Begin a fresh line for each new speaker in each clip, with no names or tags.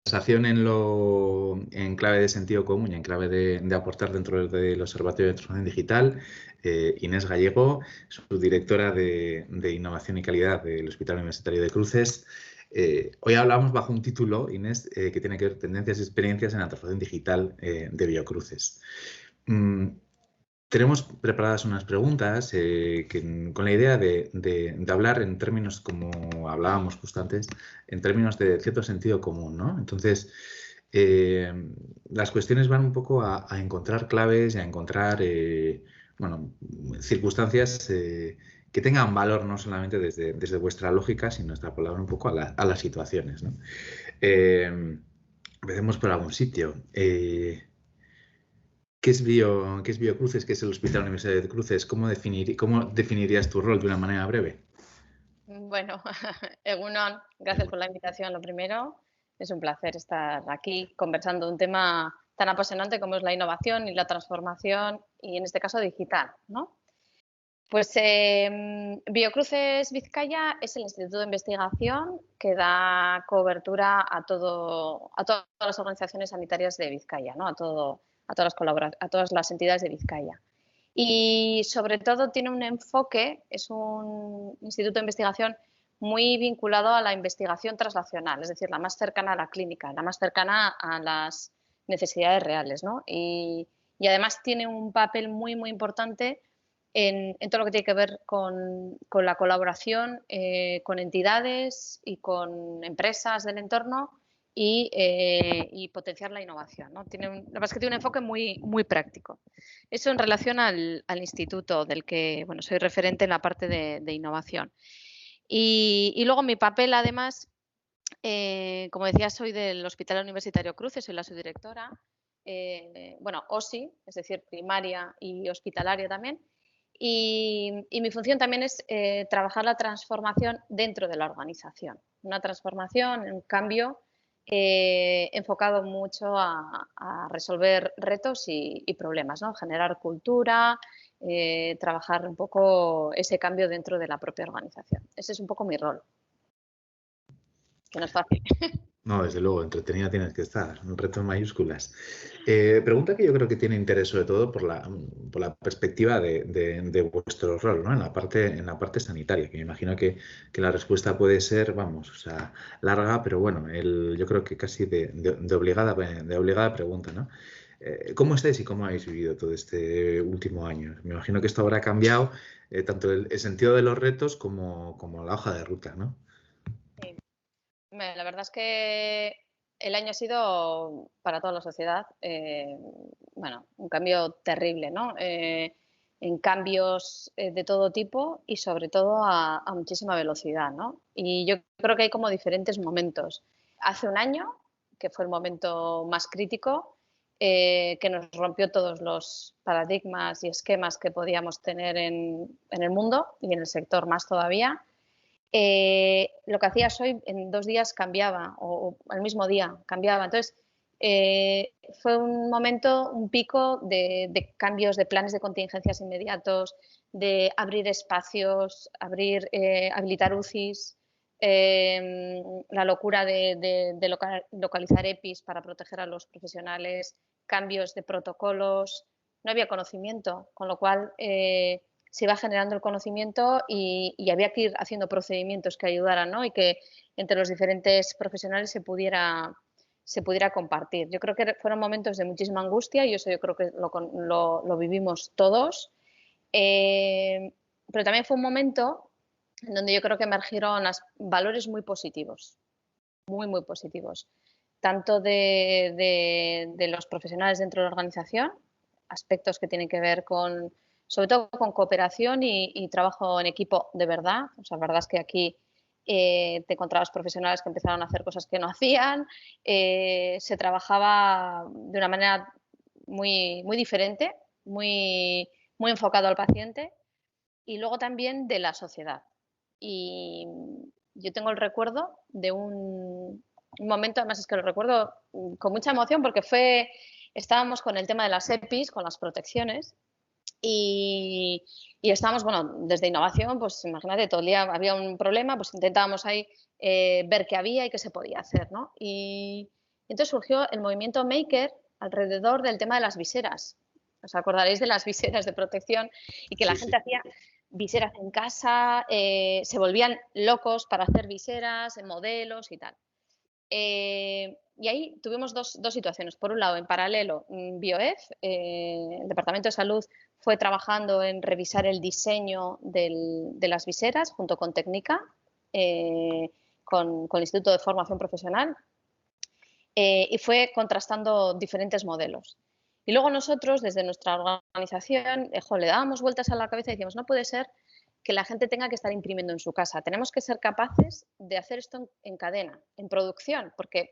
conversación en clave de sentido común y en clave de aportar dentro del Observatorio de Transformación Digital, Inés Gallego, subdirectora de Innovación y Calidad del Hospital Universitario de Cruces. Hoy hablamos bajo un título, Inés, que tiene que ver tendencias y experiencias en la transformación digital de Biocruces. Tenemos preparadas unas preguntas con la idea de hablar en términos, como hablábamos justo antes, en términos de cierto sentido común, ¿no? Entonces, las cuestiones van un poco a encontrar claves y a encontrar, bueno, circunstancias que tengan valor no solamente desde vuestra lógica, sino extrapolar un poco a las situaciones, ¿no? Empecemos por algún sitio. ¿Qué es Biocruces? ¿Qué es el Hospital Universitario de Cruces? ¿Cómo definirías tu rol de una manera breve?
Bueno, Egunon, gracias por la invitación. Lo primero, es un placer estar aquí conversando de un tema tan apasionante como es la innovación y la transformación, y en este caso digital, ¿no? Pues Biocruces Vizcaya es el instituto de investigación que da cobertura a todas las organizaciones sanitarias de Vizcaya, ¿no? a todas las entidades de Vizcaya. Y sobre todo tiene un enfoque, es un instituto de investigación muy vinculado a la investigación translacional, es decir, la más cercana a la clínica, la más cercana a las necesidades reales, ¿no? Y además tiene un papel muy, muy importante en todo lo que tiene que ver con la colaboración con entidades y con empresas del entorno y potenciar la innovación, ¿no? La verdad es que tiene un enfoque muy, muy práctico. Eso en relación al instituto del que bueno, soy referente en la parte de innovación. Y luego mi papel, además, como decía, soy del Hospital Universitario Cruces, soy la subdirectora, bueno, OSI, es decir, primaria y hospitalaria también. Y mi función también es trabajar la transformación dentro de la organización. Una transformación, un cambio enfocado mucho a resolver retos y problemas, ¿no? Generar cultura, trabajar un poco ese cambio dentro de la propia organización. Ese es un poco mi rol, que no es fácil.
No, desde luego, entretenida tienes que estar, un reto en mayúsculas. Pregunta que yo creo que tiene interés sobre todo por la perspectiva de vuestro rol, ¿no? En la parte sanitaria, que me imagino que la respuesta puede ser, vamos, o sea, larga, pero bueno, yo creo que casi de obligada pregunta, ¿no? ¿Cómo estáis y cómo habéis vivido todo este último año? Me imagino que esto habrá cambiado tanto el sentido de los retos como la hoja de ruta, ¿no?
Sí. La verdad es que el año ha sido para toda la sociedad, bueno, un cambio terrible, ¿no? En cambios de todo tipo y sobre todo a muchísima velocidad, ¿no? Y yo creo que hay como diferentes momentos. Hace un año, que fue el momento más crítico, que nos rompió todos los paradigmas y esquemas que podíamos tener en el mundo y en el sector más todavía. Lo que hacías hoy en 2 días cambiaba, o al mismo día cambiaba. Entonces, fue un momento, un pico de cambios de planes de contingencias inmediatos, de abrir espacios, habilitar UCIs, la locura de localizar EPIs para proteger a los profesionales, cambios de protocolos. No había conocimiento, con lo cual se iba generando el conocimiento y había que ir haciendo procedimientos que ayudaran, ¿no? Y que entre los diferentes profesionales se pudiera compartir. Yo creo que fueron momentos de muchísima angustia y eso yo creo que lo vivimos todos. Pero también fue un momento en donde yo creo que emergieron valores muy positivos, muy, muy positivos, tanto de los profesionales dentro de la organización, aspectos que tienen que ver sobre todo con cooperación y trabajo en equipo de verdad. O sea, la verdad es que aquí te encontrabas profesionales que empezaron a hacer cosas que no hacían, se trabajaba de una manera muy, muy diferente, muy, muy enfocado al paciente y luego también de la sociedad. Y yo tengo el recuerdo de un momento, además es que lo recuerdo con mucha emoción porque estábamos con el tema de las EPIs, con las protecciones, y estábamos, bueno, desde innovación, pues imagínate, todo el día había un problema, pues intentábamos ahí ver qué había y qué se podía hacer, ¿no? Y Entonces surgió el movimiento Maker alrededor del tema de las viseras. Os acordaréis de las viseras de protección y que la gente hacía viseras en casa, se volvían locos para hacer viseras, modelos y tal. Y ahí tuvimos dos situaciones. Por un lado, en paralelo, Bioef, el Departamento de Salud, fue trabajando en revisar el diseño de las viseras junto con Técnica, con el Instituto de Formación Profesional, y fue contrastando diferentes modelos. Y luego nosotros, desde nuestra organización, le dábamos vueltas a la cabeza y decíamos, no puede ser que la gente tenga que estar imprimiendo en su casa. Tenemos que ser capaces de hacer esto en cadena, en producción, porque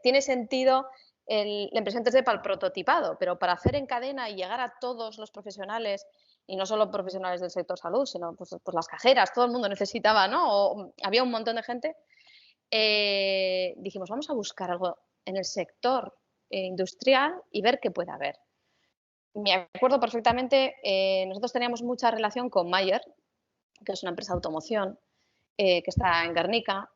tiene sentido la impresión 3D para el prototipado, pero para hacer en cadena y llegar a todos los profesionales, y no solo profesionales del sector salud, sino pues las cajeras, todo el mundo necesitaba, ¿no? O había un montón de gente. Dijimos, vamos a buscar algo en el sector industrial y ver qué puede haber. Me acuerdo perfectamente, nosotros teníamos mucha relación con Mayer, que es una empresa de automoción que está en Guernica,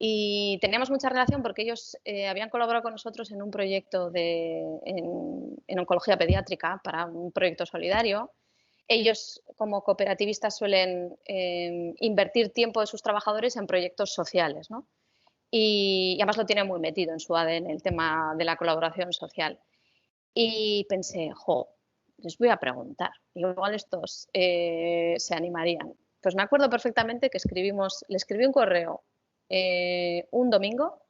y teníamos mucha relación porque ellos habían colaborado con nosotros en un proyecto en oncología pediátrica para un proyecto solidario. Ellos, como cooperativistas, suelen invertir tiempo de sus trabajadores en proyectos sociales, ¿no? Y además lo tienen muy metido en su ADN, el tema de la colaboración social. Y pensé, les voy a preguntar, igual estos se animarían. Pues me acuerdo perfectamente que le escribí un correo un domingo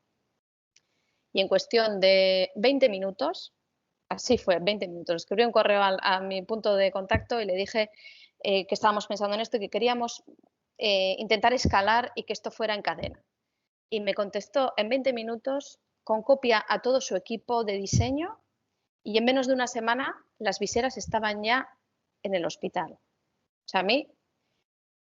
y en cuestión de 20 minutos, así fue, 20 minutos, escribí un correo a mi punto de contacto y le dije que estábamos pensando en esto y que queríamos intentar escalar y que esto fuera en cadena. Y me contestó en 20 minutos con copia a todo su equipo de diseño y en menos de una semana las viseras estaban ya en el hospital. O sea, a mí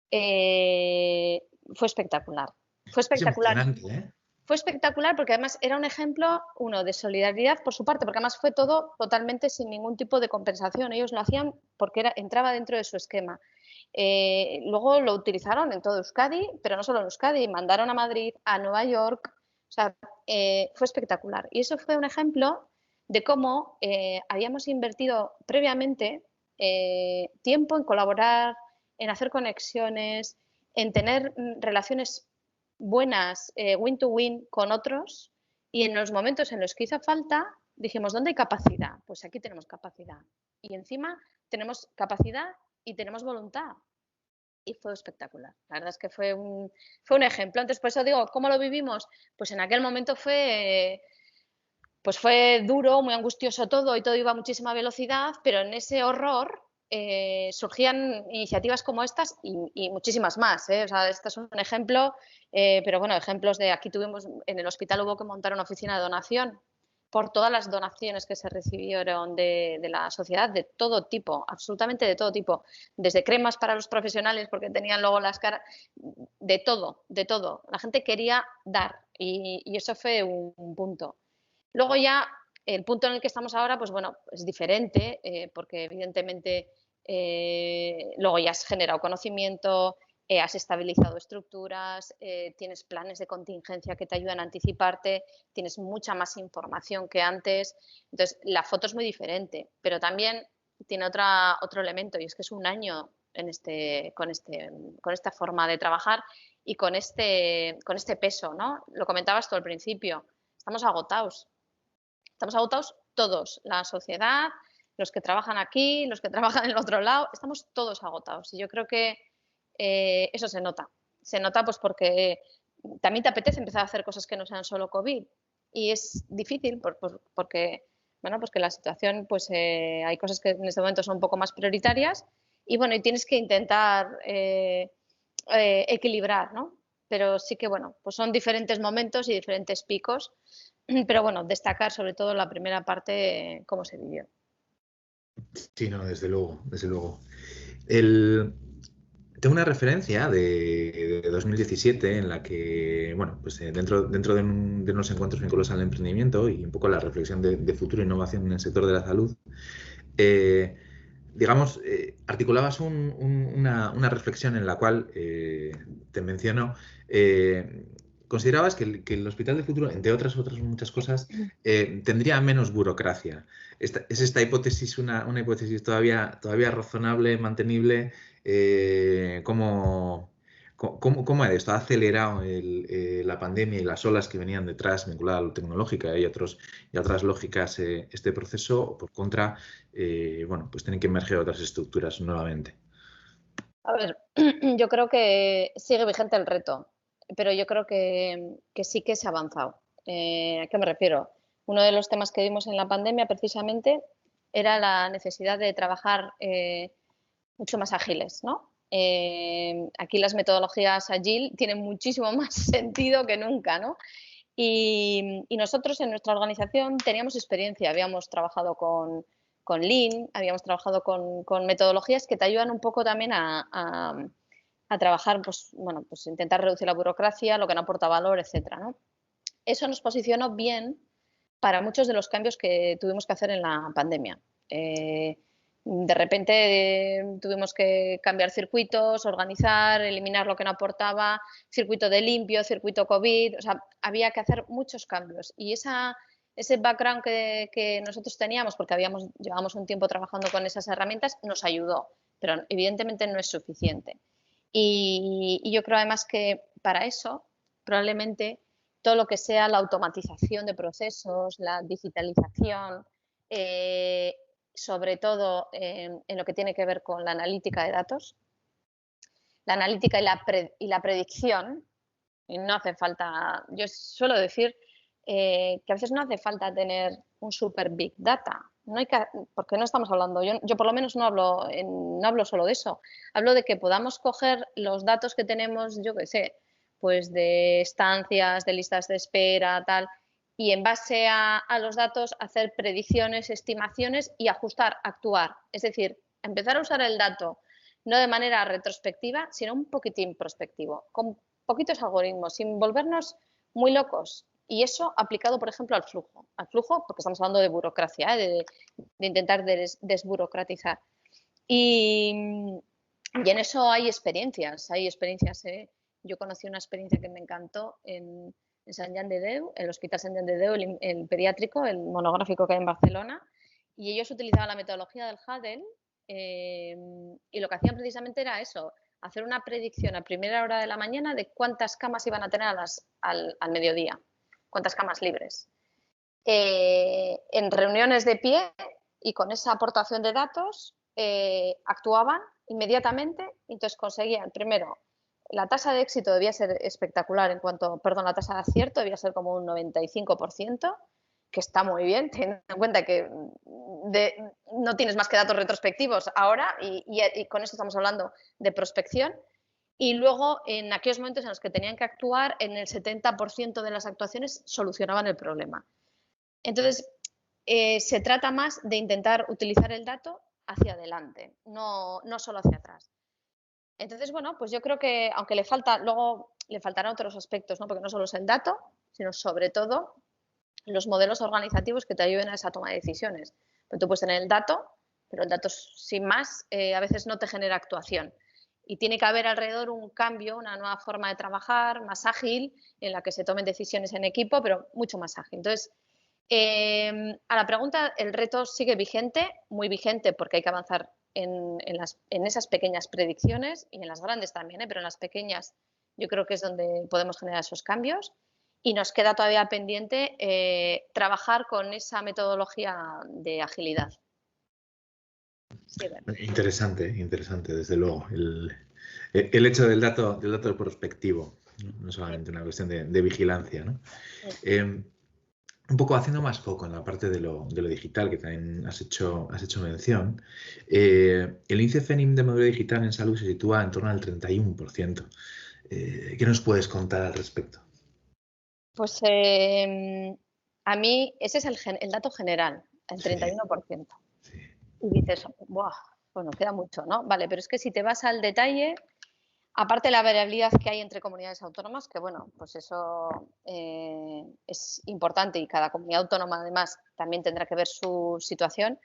fue espectacular. Fue espectacular.
Es emocionante, ¿eh?
Fue espectacular porque además era un ejemplo, de solidaridad por su parte, porque además fue todo totalmente sin ningún tipo de compensación. Ellos lo hacían porque entraba dentro de su esquema. Luego lo utilizaron en todo Euskadi, pero no solo en Euskadi, mandaron a Madrid, a Nueva York. O sea, fue espectacular. Y eso fue un ejemplo de cómo habíamos invertido previamente tiempo en colaborar, en hacer conexiones, en tener relaciones buenas, win to win con otros, y en los momentos en los que hizo falta dijimos, ¿dónde hay capacidad? Pues aquí tenemos capacidad y encima tenemos capacidad y tenemos voluntad, y fue espectacular. La verdad es que fue un ejemplo. Entonces, por eso digo, ¿cómo lo vivimos? Pues en aquel momento fue duro, muy angustioso todo y todo iba a muchísima velocidad, pero en ese horror surgían iniciativas como estas y muchísimas más. O sea, este es un ejemplo, pero bueno, ejemplos de aquí tuvimos, en el hospital hubo que montar una oficina de donación por todas las donaciones que se recibieron de la sociedad, de todo tipo, absolutamente de todo tipo, desde cremas para los profesionales porque tenían luego las caras, de todo, de todo. La gente quería dar y eso fue un punto. Luego ya el punto en el que estamos ahora, pues bueno, es diferente porque evidentemente luego ya has generado conocimiento, has estabilizado estructuras, tienes planes de contingencia que te ayudan a anticiparte, tienes mucha más información que antes. Entonces, la foto es muy diferente, pero también tiene otro elemento y es que es un año con esta forma de trabajar y con este peso, ¿no? Lo comentabas tú al principio, estamos agotados. Estamos agotados todos, la sociedad, los que trabajan aquí, los que trabajan en el otro lado, estamos todos agotados. Y yo creo que eso se nota. Se nota pues porque también te apetece empezar a hacer cosas que no sean solo COVID. Y es difícil porque, bueno, pues que la situación, pues hay cosas que en este momento son un poco más prioritarias y bueno, y tienes que intentar equilibrar, ¿no? Pero sí que, bueno, pues son diferentes momentos y diferentes picos. Pero bueno, destacar sobre todo la primera parte, cómo se vivió.
Sí, no, desde luego, desde luego. Tengo una referencia de 2017 en la que, bueno, pues dentro de unos encuentros vinculados al emprendimiento y un poco la reflexión de futuro e innovación en el sector de la salud, digamos, articulabas una reflexión en la cual te menciono considerabas que el Hospital del Futuro, entre otras muchas cosas, tendría menos burocracia. ¿Es esta hipótesis una hipótesis todavía razonable, mantenible? ¿Cómo ha esto? ¿Ha acelerado la pandemia y las olas que venían detrás vinculadas a lo tecnológico y otras lógicas este proceso? ¿O por contra, bueno, pues tienen que emerger otras estructuras nuevamente?
A ver, yo creo que sigue vigente el reto, pero yo creo que sí que se ha avanzado. ¿A qué me refiero? Uno de los temas que vimos en la pandemia precisamente era la necesidad de trabajar mucho más ágiles, ¿no? Aquí las metodologías Agile tienen muchísimo más sentido que nunca, ¿no? Y nosotros en nuestra organización teníamos experiencia, habíamos trabajado con Lean, habíamos trabajado con metodologías que te ayudan un poco también a trabajar, pues, bueno, pues intentar reducir la burocracia, lo que no aporta valor, etcétera, ¿no? Eso nos posicionó bien para muchos de los cambios que tuvimos que hacer en la pandemia. De repente tuvimos que cambiar circuitos, organizar, eliminar lo que no aportaba, circuito de limpio, circuito COVID, o sea, había que hacer muchos cambios. Y ese background que nosotros teníamos, porque llevábamos un tiempo trabajando con esas herramientas, nos ayudó, pero evidentemente no es suficiente. Y yo creo además que para eso probablemente todo lo que sea la automatización de procesos, la digitalización, sobre todo en lo que tiene que ver con la analítica de datos, la analítica y la predicción, y no hace falta, yo suelo decir que a veces no hace falta tener un super big data, no hay que, porque no estamos hablando, yo por lo menos no hablo solo de eso, hablo de que podamos coger los datos que tenemos, yo qué sé, pues de estancias, de listas de espera, tal, y en base a los datos hacer predicciones, estimaciones y ajustar, actuar. Es decir, empezar a usar el dato no de manera retrospectiva, sino un poquitín prospectivo, con poquitos algoritmos, sin volvernos muy locos. Y eso aplicado, por ejemplo, al flujo, porque estamos hablando de burocracia, de intentar desburocratizar. Y en eso hay experiencias. Yo conocí una experiencia que me encantó en Sant Jan de Déu, el Hospital Sant Jan de Déu, el pediátrico, el monográfico que hay en Barcelona, y ellos utilizaban la metodología del Hudel y lo que hacían precisamente era eso, hacer una predicción a primera hora de la mañana de cuántas camas iban a tener al mediodía, cuántas camas libres. En reuniones de pie y con esa aportación de datos actuaban inmediatamente y entonces conseguían, primero, la tasa de éxito debía ser espectacular la tasa de acierto debía ser como un 95%, que está muy bien, teniendo en cuenta que no tienes más que datos retrospectivos ahora y con eso estamos hablando de prospección. Y luego, en aquellos momentos en los que tenían que actuar, en el 70% de las actuaciones solucionaban el problema. Entonces, se trata más de intentar utilizar el dato hacia adelante, no solo hacia atrás. Entonces, bueno, pues yo creo que aunque luego le faltarán otros aspectos, ¿no? Porque no solo es el dato, sino sobre todo los modelos organizativos que te ayuden a esa toma de decisiones. Pero tú puedes tener el dato, pero el dato sin más a veces no te genera actuación. Y tiene que haber alrededor un cambio, una nueva forma de trabajar, más ágil, en la que se tomen decisiones en equipo, pero mucho más ágil. Entonces, a la pregunta, el reto sigue vigente, muy vigente porque hay que avanzar en esas pequeñas predicciones y en las grandes también, pero en las pequeñas yo creo que es donde podemos generar esos cambios y nos queda todavía pendiente trabajar con esa metodología de agilidad. Sí,
Interesante, desde luego. El hecho del dato prospectivo, no solamente una cuestión de vigilancia, ¿no? Un poco haciendo más foco en la parte de lo digital, que también has hecho mención, el índice FENIM de modelo digital en salud se sitúa en torno al 31%. ¿Qué nos puedes contar al respecto?
Pues a mí ese es el dato general, el 31%.
Sí.
Y dices, ¡buah! Bueno, queda mucho, ¿no? Vale, pero es que si te vas al detalle, aparte de la variabilidad que hay entre comunidades autónomas, que bueno, pues eso es importante y cada comunidad autónoma además también tendrá que ver su situación.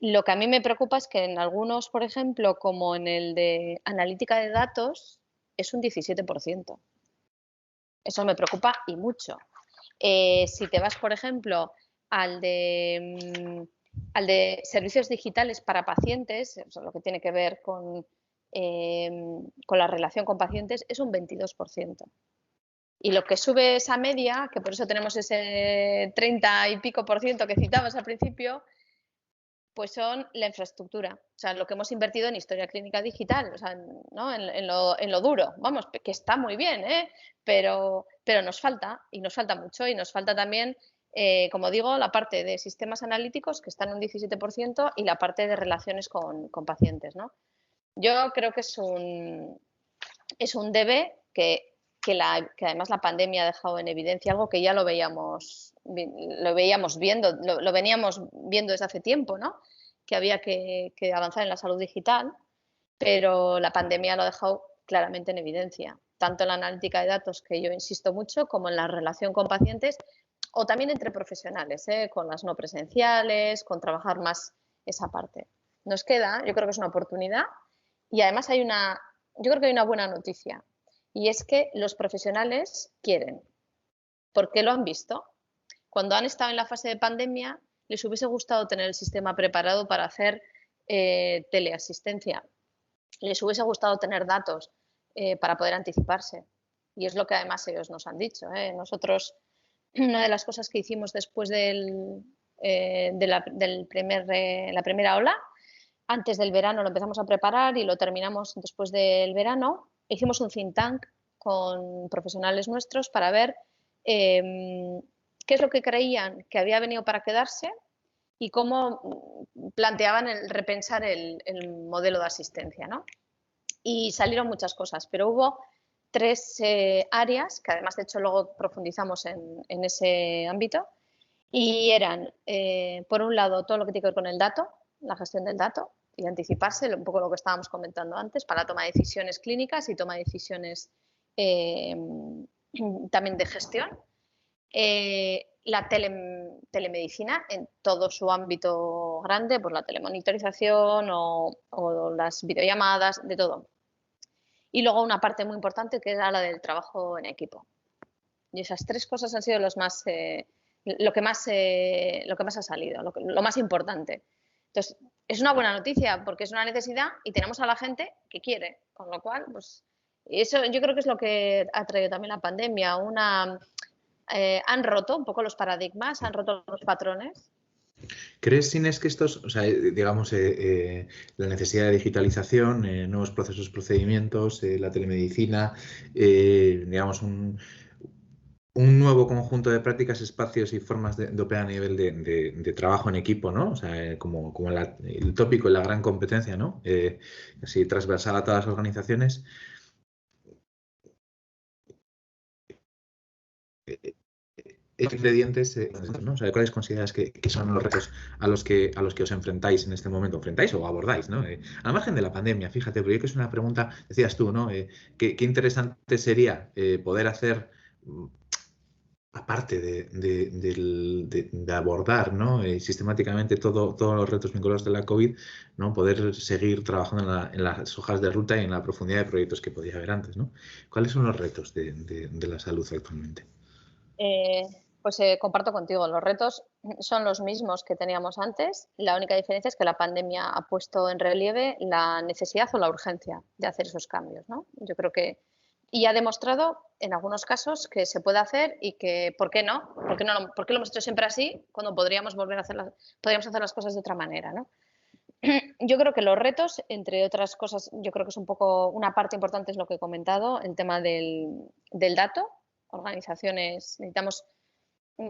Lo que a mí me preocupa es que en algunos, por ejemplo, como en el de analítica de datos, es un 17%. Eso me preocupa y mucho. Si te vas, por ejemplo, al de servicios digitales para pacientes, o sea, lo que tiene que ver con la relación con pacientes, es un 22%. Y lo que sube esa media, que por eso tenemos ese 30 y pico por ciento que citabas al principio, pues son la infraestructura, o sea, lo que hemos invertido en historia clínica digital, o sea, ¿no? en lo duro, vamos, que está muy bien, pero nos falta, y nos falta mucho, y nos falta también, como digo, la parte de sistemas analíticos, que está en un 17%, y la parte de relaciones con pacientes, ¿no? Yo creo que es un debe que además la pandemia ha dejado en evidencia algo que ya lo veníamos viendo, lo veníamos viendo desde hace tiempo, ¿no? Que había que avanzar en la salud digital, pero la pandemia lo ha dejado claramente en evidencia, tanto en la analítica de datos, que yo insisto mucho, como en la relación con pacientes o también entre profesionales, con las no presenciales, con trabajar más esa parte. Nos queda, yo creo que es una oportunidad y además yo creo que hay una buena noticia, y es que los profesionales quieren, porque lo han visto. Cuando han estado en la fase de pandemia, les hubiese gustado tener el sistema preparado para hacer teleasistencia. Les hubiese gustado tener datos para poder anticiparse. Y es lo que además ellos nos han dicho. Nosotros, una de las cosas que hicimos después de la primera ola, antes del verano lo empezamos a preparar y lo terminamos después del verano, hicimos un think tank con profesionales nuestros para ver qué es lo que creían que había venido para quedarse y cómo planteaban el repensar el modelo de asistencia, ¿no? Y salieron muchas cosas, pero hubo 3 áreas, que además de hecho luego profundizamos en ese ámbito, y eran, por un lado, todo lo que tiene que ver con el dato, la gestión del dato y anticiparse, un poco lo que estábamos comentando antes, para la toma de decisiones clínicas y toma de decisiones también de gestión. La telemedicina en todo su ámbito grande, pues la telemonitorización o las videollamadas, de todo. Y luego una parte muy importante que era la del trabajo en equipo. Y esas 3 cosas han sido lo que más ha salido, lo más importante. Entonces, es una buena noticia porque es una necesidad y tenemos a la gente que quiere, con lo cual, pues eso yo creo que es lo que ha traído también la pandemia. Han roto un poco los paradigmas, han roto los patrones.
¿Crees, Inés, que estos, o sea, digamos, la necesidad de digitalización, nuevos procesos, procedimientos, la telemedicina, digamos, un nuevo conjunto de prácticas, espacios y formas de operar a nivel de trabajo en equipo, ¿no? O sea, como el tópico, la gran competencia, ¿no? Así transversal a todas las organizaciones. Ingredientes, ¿no? O sea, ¿cuáles consideras que son los retos a los que os enfrentáis en este momento? ¿Enfrentáis o abordáis, ¿no? Al margen de la pandemia, fíjate, porque yo creo que es una pregunta, decías tú, ¿no? Qué interesante sería poder hacer, aparte de abordar, ¿no? Sistemáticamente todos los retos vinculados de la COVID, ¿no? Poder seguir trabajando en las hojas de ruta y en la profundidad de proyectos que podía haber antes, ¿no? ¿Cuáles son los retos de la salud actualmente?
Pues comparto contigo, los retos son los mismos que teníamos antes. La única diferencia es que la pandemia ha puesto en relieve la necesidad o la urgencia de hacer esos cambios, ¿no? Yo creo que y ha demostrado en algunos casos que se puede hacer y que ¿por qué no? ¿Por qué lo hemos hecho siempre así cuando podríamos hacer las cosas de otra manera, ¿no? Yo creo que los retos, entre otras cosas, yo creo que es un poco una parte importante es lo que he comentado, el tema del dato. Organizaciones necesitamos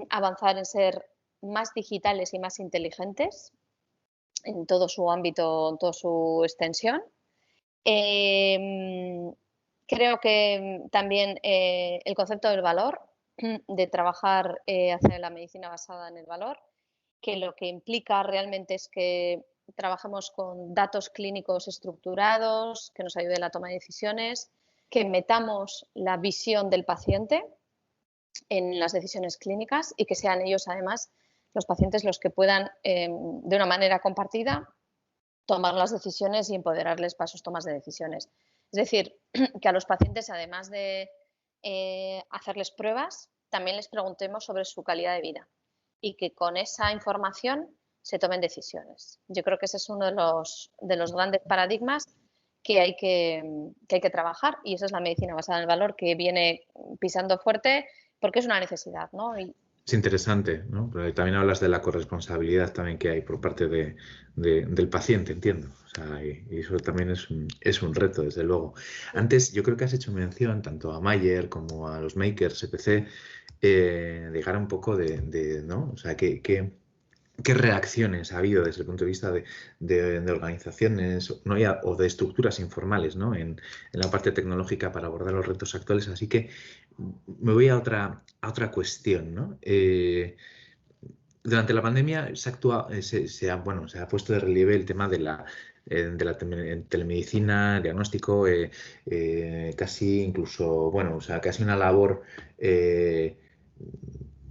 avanzar en ser más digitales y más inteligentes en todo su ámbito, en toda su extensión. Creo que también el concepto del valor, de trabajar hacia la medicina basada en el valor, que lo que implica realmente es que trabajemos con datos clínicos estructurados, que nos ayude en la toma de decisiones, que metamos la visión del paciente en las decisiones clínicas y que sean ellos, además, los pacientes los que puedan, de una manera compartida, tomar las decisiones y empoderarles para sus tomas de decisiones. Es decir, que a los pacientes, además de hacerles pruebas, también les preguntemos sobre su calidad de vida y que con esa información se tomen decisiones. Yo creo que ese es uno de los grandes paradigmas que hay que trabajar, y esa es la medicina basada en el valor que viene pisando fuerte porque es una necesidad, ¿no?
Es interesante, ¿no? Pero también hablas de la corresponsabilidad también que hay por parte del paciente, entiendo. O sea, y eso también es un reto, desde luego. Antes, yo creo que has hecho mención tanto a Mayer como a los makers, etc., de llegar a un poco ¿no? O sea, ¿qué reacciones ha habido desde el punto de vista de organizaciones, ¿no? O de estructuras informales, ¿no? En la parte tecnológica para abordar los retos actuales? Así que me voy a otra cuestión, ¿no? Durante la pandemia bueno, se ha puesto de relieve el tema de la telemedicina, diagnóstico, casi incluso, bueno, o sea, casi una labor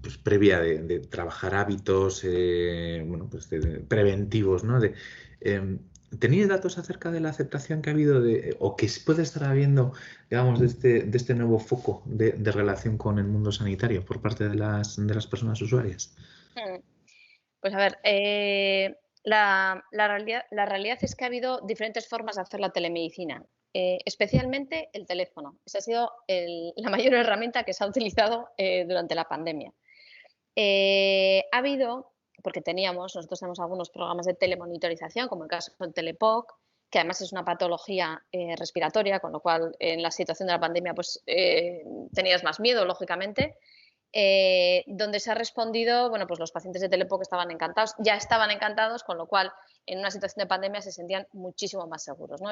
pues, previa de trabajar hábitos, bueno, pues preventivos, ¿no? ¿Tenéis datos acerca de la aceptación que ha habido o que puede estar habiendo, digamos, de este nuevo foco de relación con el mundo sanitario por parte de las personas usuarias?
Pues a ver, la realidad es que ha habido diferentes formas de hacer la telemedicina, especialmente el teléfono. Esa ha sido la mayor herramienta que se ha utilizado durante la pandemia. Ha habido, porque nosotros tenemos algunos programas de telemonitorización, como el caso del Telepoc, que además es una patología respiratoria, con lo cual en la situación de la pandemia pues, tenías más miedo, lógicamente. Donde se ha respondido, bueno, pues los pacientes de Telepoc ya estaban encantados, con lo cual en una situación de pandemia se sentían muchísimo más seguros, ¿no?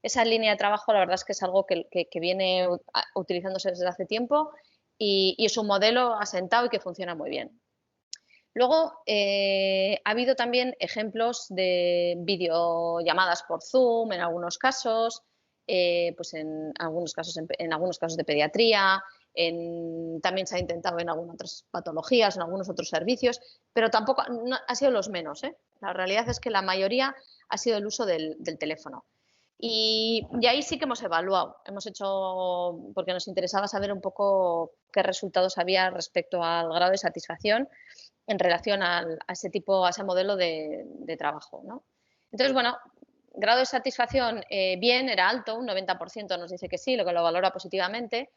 Esa línea de trabajo, la verdad es que es algo que viene utilizándose desde hace tiempo y es un modelo asentado y que funciona muy bien. Luego, ha habido también ejemplos de videollamadas por Zoom en algunos casos, pues en algunos casos de pediatría, también se ha intentado en algunas otras patologías, en algunos otros servicios, pero tampoco no, ha sido los menos, ¿eh? La realidad es que la mayoría ha sido el uso del teléfono. Y ahí sí que hemos evaluado, porque nos interesaba saber un poco qué resultados había respecto al grado de satisfacción en relación a ese modelo de trabajo, ¿no? Entonces, bueno, grado de satisfacción bien, era alto, un 90% nos dice que sí, lo que lo valora positivamente,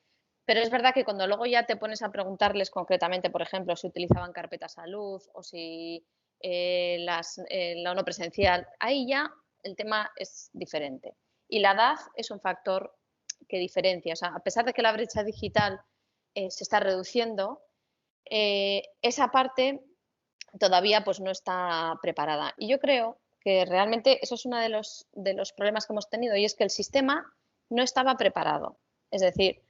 pero es verdad que cuando luego ya te pones a preguntarles concretamente, por ejemplo, si utilizaban carpeta salud o si la no presencial, ahí ya el tema es diferente. Y la edad es un factor que diferencia. O sea, a pesar de que la brecha digital se está reduciendo, esa parte todavía pues no está preparada. Y yo creo que realmente eso es uno de los problemas que hemos tenido, y es que el sistema no estaba preparado. Es decir,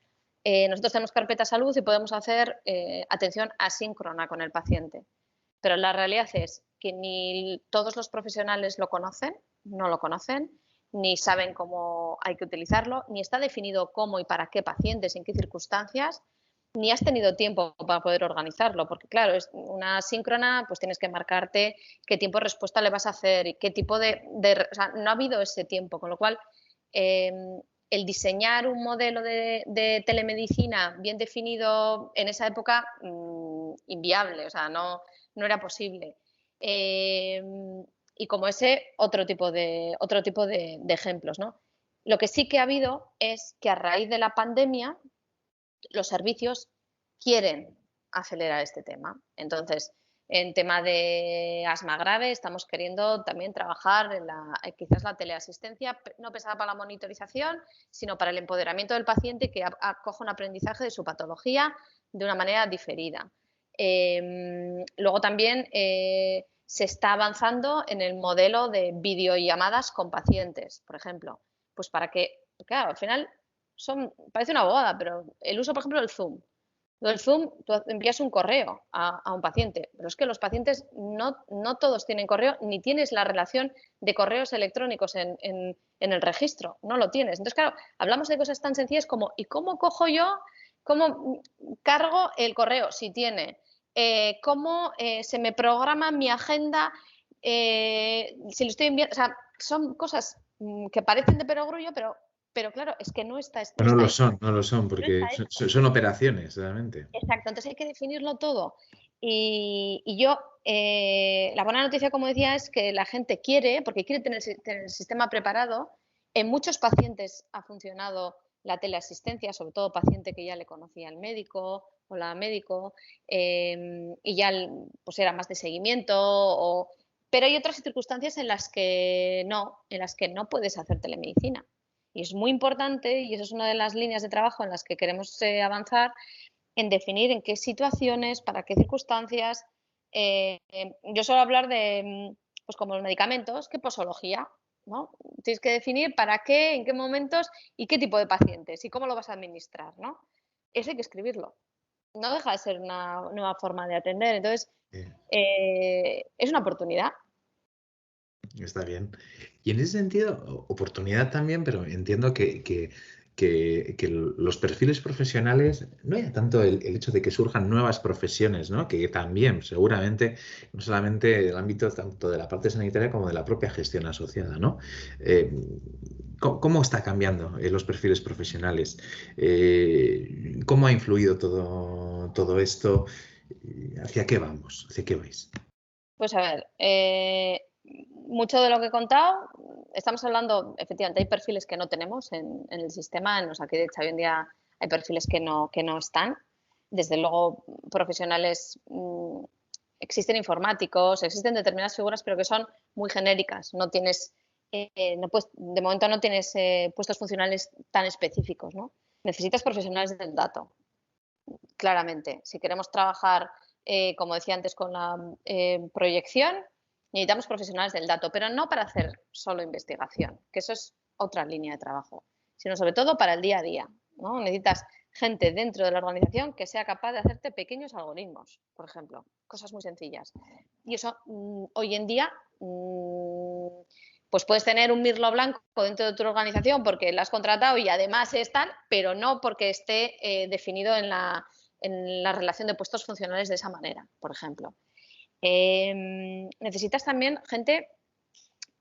nosotros tenemos carpeta salud y podemos hacer atención asíncrona con el paciente, pero la realidad es que ni todos los profesionales lo conocen, no lo conocen, ni saben cómo hay que utilizarlo, ni está definido cómo y para qué pacientes, en qué circunstancias, ni has tenido tiempo para poder organizarlo, porque claro, es una síncrona, pues tienes que marcarte qué tiempo de respuesta le vas a hacer y qué tipo o sea, no ha habido ese tiempo, con lo cual el diseñar un modelo de telemedicina bien definido en esa época, inviable, o sea, no era posible. Y como ese, otro tipo de ejemplos, ¿no? Lo que sí que ha habido es que a raíz de la pandemia los servicios quieren acelerar este tema. Entonces, en tema de asma grave, estamos queriendo también trabajar quizás la teleasistencia, no pensada para la monitorización, sino para el empoderamiento del paciente que acoja un aprendizaje de su patología de una manera diferida. Luego también se está avanzando en el modelo de videollamadas con pacientes, por ejemplo, pues para que, claro, al final parece una bobada, pero el uso, por ejemplo, del Zoom. Del Zoom, tú envías un correo a un paciente, pero es que los pacientes no todos tienen correo, ni tienes la relación de correos electrónicos en el registro, no lo tienes. Entonces, claro, hablamos de cosas tan sencillas como ¿y cómo cojo yo, cómo cargo el correo si tiene? ¿Cómo se me programa mi agenda si lo estoy enviando? O sea, son cosas que parecen de perogrullo, pero pero claro, es que no está, no
No
está
lo
hecho.
son, no lo son,
No está
porque
hecho.
son operaciones, realmente.
Exacto, entonces hay que definirlo todo. Y yo, la buena noticia, como decía, es que la gente quiere, porque quiere tener el sistema preparado. En muchos pacientes ha funcionado la teleasistencia, sobre todo paciente que ya le conocía el médico o la médico, y ya pues era más de seguimiento. Pero hay otras circunstancias en las que no puedes hacer telemedicina. Y es muy importante, y eso es una de las líneas de trabajo en las que queremos avanzar, en definir en qué situaciones, para qué circunstancias. Yo suelo hablar de, pues como los medicamentos, qué posología, ¿no? Tienes que definir para qué, en qué momentos y qué tipo de pacientes y cómo lo vas a administrar, ¿no? Eso hay que escribirlo. No deja de ser una nueva forma de atender. Entonces, es una oportunidad.
Está bien. Y en ese sentido, oportunidad también, pero entiendo que los perfiles profesionales, no hay tanto el hecho de que surjan nuevas profesiones, ¿no? Que también, seguramente, no solamente el ámbito tanto de la parte sanitaria como de la propia gestión asociada, ¿no? Eh, ¿Cómo está cambiando los perfiles profesionales? ¿Cómo ha influido todo esto? ¿Hacia qué vamos? ¿Hacia qué vais?
Pues a ver, mucho de lo que he contado, estamos hablando, efectivamente, hay perfiles que no tenemos en el sistema, en Osakidetza hoy en día hay perfiles que no están. Desde luego, profesionales, existen informáticos, existen determinadas figuras, pero que son muy genéricas. No tienes, no puedes, de momento no tienes puestos funcionales tan específicos, ¿no? Necesitas profesionales del dato, claramente. Si queremos trabajar, como decía antes, con la proyección, necesitamos profesionales del dato, pero no para hacer solo investigación, que eso es otra línea de trabajo, sino sobre todo para el día a día, ¿no? Necesitas gente dentro de la organización que sea capaz de hacerte pequeños algoritmos, por ejemplo, cosas muy sencillas. Y eso hoy en día, pues puedes tener un mirlo blanco dentro de tu organización porque la has contratado y además es tal, pero no porque esté definido en la relación de puestos funcionales de esa manera, por ejemplo. Necesitas también gente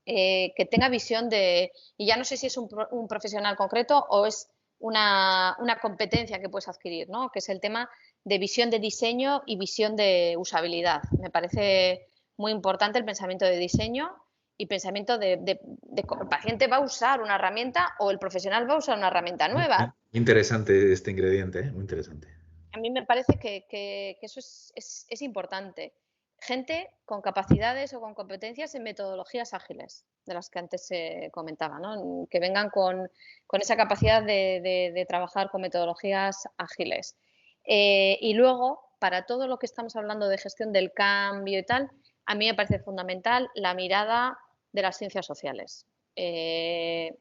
que tenga visión de, y ya no sé si es un profesional concreto o es una competencia que puedes adquirir, ¿no? Que es el tema de visión de diseño y visión de usabilidad. Me parece muy importante el pensamiento de diseño y pensamiento de cómo el paciente va a usar una herramienta o el profesional va a usar una herramienta nueva.
Interesante este ingrediente, ¿eh? Muy interesante.
A mí me parece que eso es importante. Gente con capacidades o con competencias en metodologías ágiles, de las que antes se comentaba, ¿no? Que vengan con esa capacidad de trabajar con metodologías ágiles. Y luego, para todo lo que estamos hablando de gestión del cambio y tal, a mí me parece fundamental la mirada de las ciencias sociales.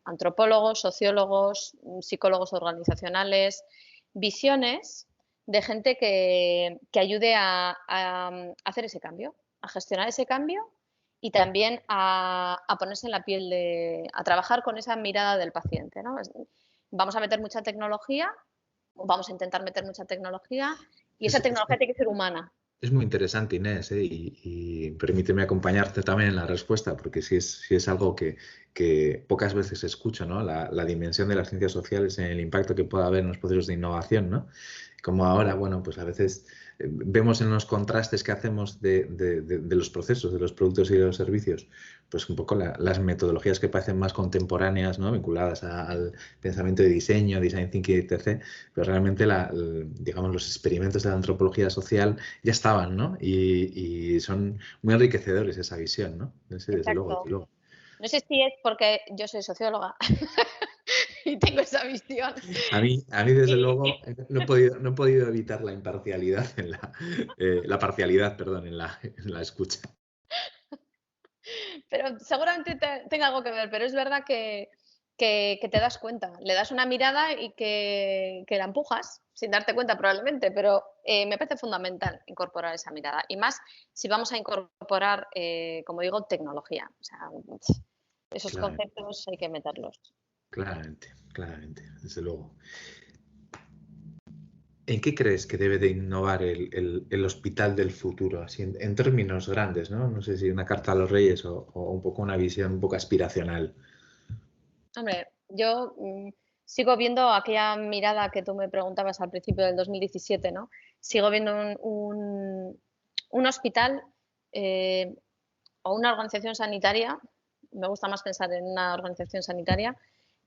Antropólogos, sociólogos, psicólogos organizacionales, visiones de gente que ayude a hacer ese cambio, a gestionar ese cambio y también a ponerse en la piel a trabajar con esa mirada del paciente, ¿no? Vamos a meter mucha tecnología, vamos a intentar meter mucha tecnología y esa
Es, es-
tecnología tiene que ser humana.
es muy interesante, Inés, ¿eh? Y permíteme acompañarte también en la respuesta, porque sí es algo que pocas veces escucho, ¿no? La dimensión de las ciencias sociales en el impacto que puede haber en los procesos de innovación, ¿no? Como ahora, bueno, pues a veces vemos en los contrastes que hacemos de los procesos, de los productos y de los servicios, pues un poco las metodologías que parecen más contemporáneas, ¿no? Vinculadas al pensamiento de diseño, design thinking, etc. Pero realmente, digamos, los experimentos de la antropología social ya estaban, ¿no? Y son muy enriquecedores esa visión, ¿no? Sí, desde luego,
Exacto.
desde luego.
No sé si es porque yo soy socióloga y tengo esa visión.
Desde
Y,
luego, no he podido evitar la imparcialidad la parcialidad, perdón, en la escucha.
pero seguramente tenga algo que ver, pero es verdad que te das cuenta, le das una mirada y que la empujas sin darte cuenta probablemente, pero me parece fundamental incorporar esa mirada y más si vamos a incorporar, como digo, tecnología. O sea, esos
Claramente,
conceptos hay que meterlos.
claramente, desde luego. ¿En qué crees que debe de innovar el hospital del futuro? Así en términos grandes, ¿no? No sé si una carta a los reyes o un poco una visión un poco aspiracional.
Hombre, yo sigo viendo aquella mirada que tú me preguntabas al principio del 2017, ¿no? Sigo viendo un hospital o una organización sanitaria, me gusta más pensar en una organización sanitaria,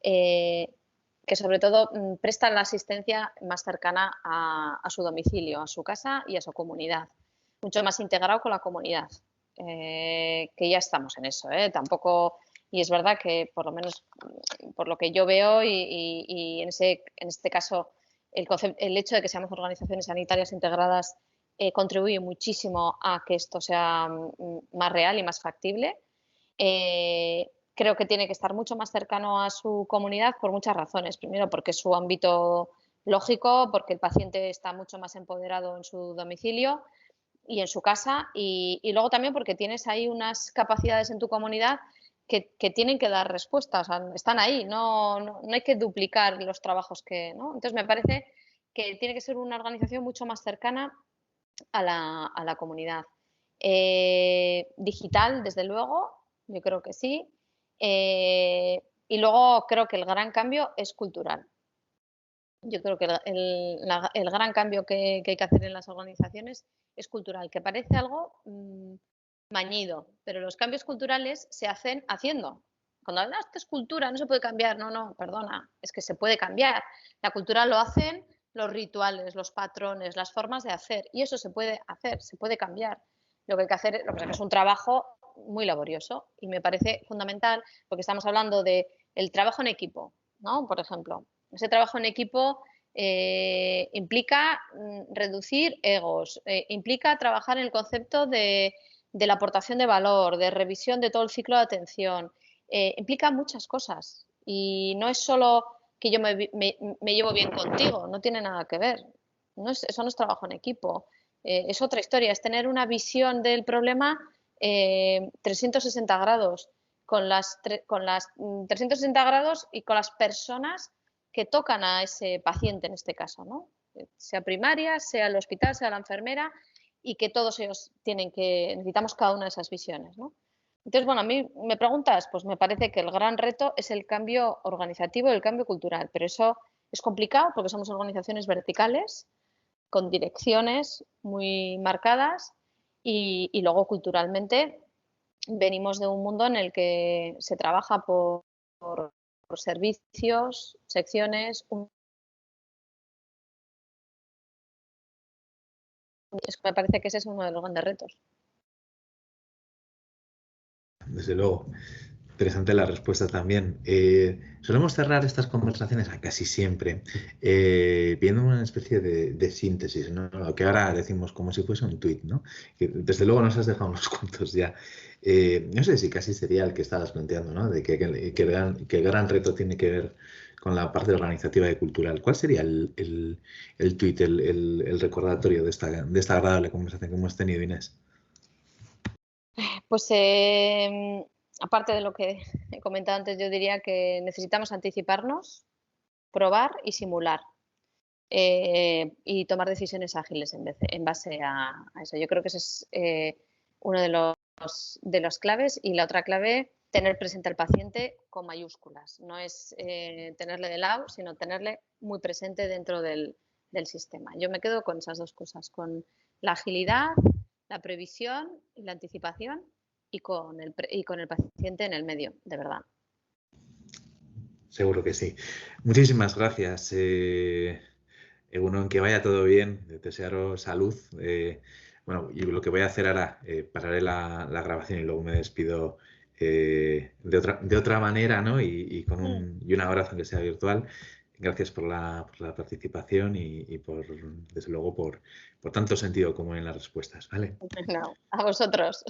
que sobre todo presta la asistencia más cercana a su domicilio, a su casa y a su comunidad, mucho más integrado con la comunidad, que ya estamos en eso, tampoco, y es verdad que por lo menos por lo que yo veo y en este caso el hecho de que seamos organizaciones sanitarias integradas contribuye muchísimo a que esto sea más real y más factible. Creo que tiene que estar mucho más cercano a su comunidad por muchas razones. Primero, porque es su ámbito lógico, porque el paciente está mucho más empoderado en su domicilio y en su casa. Y luego también porque tienes ahí unas capacidades en tu comunidad que tienen que dar respuestas. O sea, están ahí, no hay que duplicar los trabajos que, ¿no? Entonces, me parece que tiene que ser una organización mucho más cercana a la comunidad. Digital, desde luego, yo creo que sí. Y luego creo que el gran cambio es cultural. Yo creo que el gran cambio que hay que hacer en las organizaciones es cultural, que parece algo mañido, pero los cambios culturales se hacen haciendo. Cuando hablas de cultura, no se puede cambiar, no, perdona, es que se puede cambiar. La cultura lo hacen los rituales, los patrones, las formas de hacer, y eso se puede hacer, se puede cambiar. Lo que hay que hacer, lo que pasa es que es un trabajo muy laborioso y me parece fundamental porque estamos hablando de el trabajo en equipo, ¿no? Por ejemplo, ese trabajo en equipo implica reducir egos, implica trabajar en el concepto de la aportación de valor, de revisión de todo el ciclo de atención, implica muchas cosas y no es solo que yo me llevo bien contigo, no tiene nada que ver, eso no es trabajo en equipo, es otra historia, es tener una visión del problema 360 grados, con las 360 grados y con las personas que tocan a ese paciente en este caso, ¿no? Sea primaria, sea el hospital, sea la enfermera, y que todos ellos necesitamos cada una de esas visiones, ¿no? Entonces, bueno, a mí me preguntas, pues me parece que el gran reto es el cambio organizativo y el cambio cultural, pero eso es complicado porque somos organizaciones verticales con direcciones muy marcadas y luego culturalmente venimos de un mundo en el que se trabaja por servicios, secciones. Me parece que ese es uno de los grandes retos.
Desde luego. Interesante la respuesta también. Solemos cerrar estas conversaciones casi siempre viendo una especie de síntesis, ¿no? Lo que ahora decimos como si fuese un tuit, ¿no? Que desde luego nos has dejado unos cuantos ya. No sé si casi sería el que estabas planteando, ¿no? De que el gran reto tiene que ver con la parte organizativa y cultural. ¿Cuál sería el tuit, el recordatorio de esta agradable conversación que hemos tenido, Inés?
Pues aparte de lo que he comentado antes, yo diría que necesitamos anticiparnos, probar y simular. Y tomar decisiones ágiles en base a eso. Yo creo que ese es uno de los claves. Y la otra clave, tener presente al paciente con mayúsculas. No es tenerle de lado, sino tenerle muy presente dentro del sistema. Yo me quedo con esas dos cosas, con la agilidad, la previsión y la anticipación y con el paciente en el medio, de verdad.
Seguro que sí. Muchísimas gracias. Egunon, que vaya todo bien, desearos salud. Bueno, y lo que voy a hacer ahora, pararé la grabación y luego me despido de otra manera, ¿no? Y un abrazo, aunque sea virtual. Gracias por la participación y por, desde luego, por tanto sentido como en las respuestas, ¿vale?
No, a vosotros.